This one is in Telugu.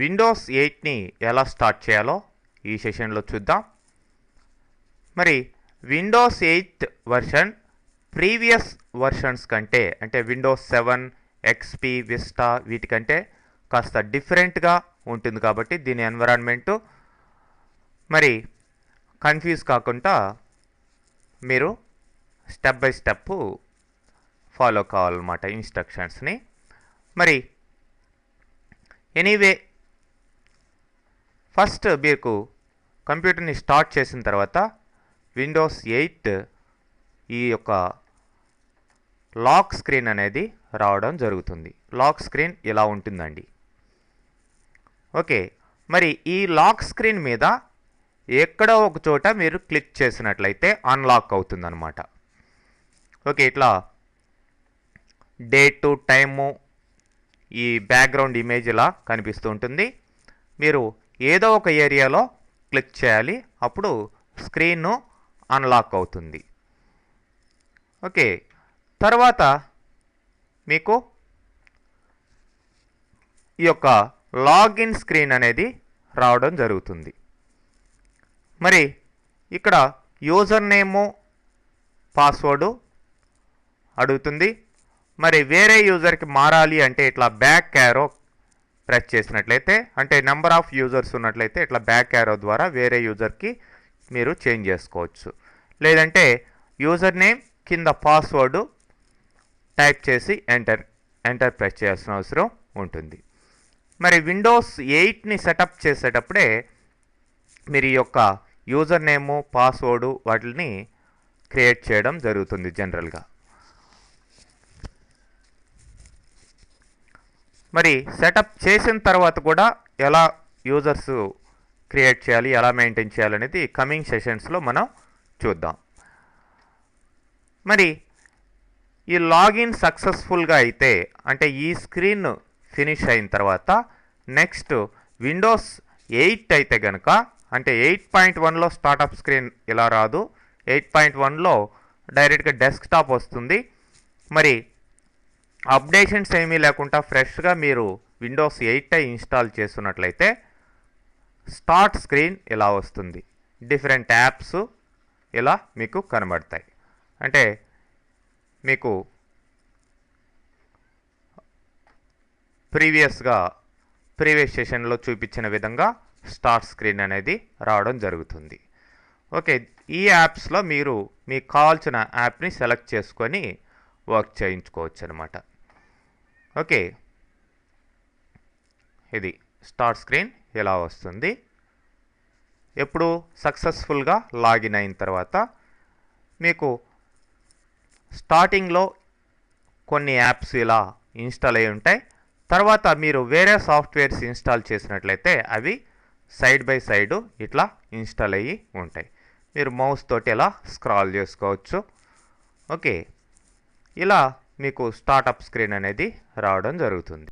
విండోస్ 8ని ఎలా స్టార్ట్ చేయాలో ఈ సెషన్లో చూద్దాం. మరి విండోస్ 8 వర్షన్ ప్రీవియస్ వర్షన్స్ కంటే అంటే విండోస్ 7, ఎక్స్పీ, విస్టా వీటికంటే కాస్త డిఫరెంట్గా ఉంటుంది కాబట్టి దీని ఎన్విరాన్మెంటు మరి కన్ఫ్యూజ్ కాకుండా మీరు స్టెప్ బై స్టెప్ ఫాలో కావాలన్నమాట ఇన్స్ట్రక్షన్స్ని. మరి ఎనీవే ఫస్ట్ మీకు కంప్యూటర్ని స్టార్ట్ చేసిన తర్వాత విండోస్ 8 ఈ యొక్క లాక్ స్క్రీన్ అనేది రావడం జరుగుతుంది. లాక్ స్క్రీన్ ఇలా ఉంటుందండి. ఓకే, మరి ఈ లాక్ స్క్రీన్ మీద ఎక్కడో ఒక చోట మీరు క్లిక్ చేసినట్లయితే అన్లాక్ అవుతుందన్నమాట. ఓకే, ఇట్లా డేటు, టైము, ఈ బ్యాక్గ్రౌండ్ ఇమేజ్ ఇలా కనిపిస్తూ ఉంటుంది. మీరు ఏదో ఒక ఏరియాలో క్లిక్ చేయాలి, అప్పుడు స్క్రీన్ అన్లాక్ అవుతుంది. ఓకే, తర్వాత మీకు ఈ యొక్క లాగిన్ స్క్రీన్ అనేది రావడం జరుగుతుంది. మరి ఇక్కడ యూజర్ నేము, పాస్వర్డు అడుగుతుంది. మరి వేరే యూజర్కి మారాలి అంటే ఇట్లా బ్యాక్ యారో ప్రెస్ చేసినట్లయితే, అంటే నెంబర్ ఆఫ్ యూజర్స్ ఉన్నట్లయితే ఇట్లా బ్యాక్ యారో ద్వారా వేరే యూజర్కి మీరు చేంజ్ చేసుకోవచ్చు. లేదంటే యూజర్ నేమ్ కింద పాస్వర్డ్ టైప్ చేసి ఎంటర్ ప్రెస్ చేయాల్సిన అవసరం ఉంటుంది. మరి విండోస్ 8ని సెటప్ చేసేటప్పుడే మీరు ఈ యొక్క యూజర్ నేము, పాస్వర్డు వాటిని క్రియేట్ చేయడం జరుగుతుంది జనరల్గా. మరి సెటప్ చేసిన తర్వాత కూడా ఎలా యూజర్స్ క్రియేట్ చేయాలి, ఎలా మెయింటైన్ చేయాలనేది కమింగ్ సెషన్స్లో మనం చూద్దాం. మరి ఈ లాగిన్ సక్సెస్ఫుల్గా అయితే అంటే ఈ స్క్రీన్ ఫినిష్ అయిన తర్వాత నెక్స్ట్ విండోస్ 8 అయితే కనుక అంటే 8.1లో స్టార్టప్ స్క్రీన్ ఇలా రాదు, 8.1లో డైరెక్ట్గా డెస్క్టాప్ వస్తుంది. మరి అప్డేషన్స్ ఏమీ లేకుండా ఫ్రెష్గా మీరు విండోస్ 8 ఇన్స్టాల్ చేస్తున్నట్లయితే స్టార్ట్ స్క్రీన్ ఇలా వస్తుంది. డిఫరెంట్ యాప్స్ ఇలా మీకు కనబడతాయి. అంటే మీకు ప్రీవియస్ సెషన్లో చూపించిన విధంగా స్టార్ట్ స్క్రీన్ అనేది రావడం జరుగుతుంది. ఓకే, ఈ యాప్స్లో మీరు మీకు కావాల్సిన యాప్ని సెలెక్ట్ చేసుకొని వర్క్ చేయించుకోవచ్చు అనమాట. ఓకే, ఇది స్టార్ట్ స్క్రీన్ ఇలా వస్తుంది. ఎప్పుడు సక్సెస్ఫుల్గా లాగిన్ అయిన తర్వాత మీకు స్టార్టింగ్లో కొన్ని యాప్స్ ఇలా ఇన్స్టాల్ అయి ఉంటాయి. తర్వాత మీరు వేరే సాఫ్ట్వేర్స్ ఇన్స్టాల్ చేసినట్లయితే అవి సైడ్ బై సైడ్ ఇట్లా ఇన్స్టాల్ అయ్యి ఉంటాయి. మీరు మౌస్ తోటి ఇలా స్క్రాల్ చేసుకోవచ్చు. ఓకే, ఇలా మీకు స్టార్టప్ స్క్రీన్ అనేది రావడం జరుగుతుంది.